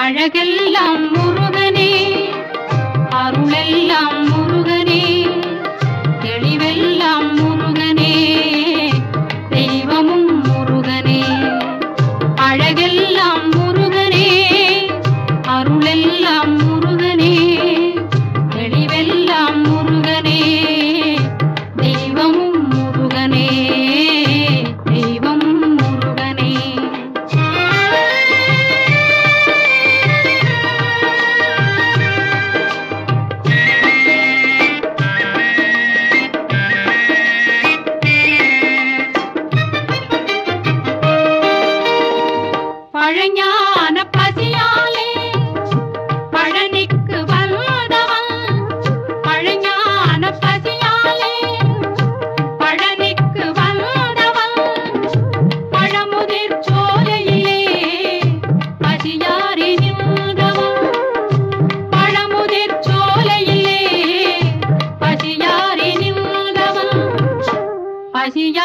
அழகெல்லாம் முருகனே, அருளெல்லாம் முருகனே, தெளிவெல்லாம் முருகனே, தெய்வமும் முருகனே. அழகெல்லாம் முருகனே, அருளெல்லாம் முருகனே, தெளிவெல்லாம் முருகனே, தெய்வமும் முருகனே, தெய்வம் முருகனே. பழஞான பசியாலே பழனிக்கு வந்தவன், பழஞான பசியாலே பழனிக்கு வந்தவன், பழமுதிர் சோலையிலே பசியாரி நின்றவன், பழமுதிர் சோலையிலே பசியாரி நின்றவன், பசியா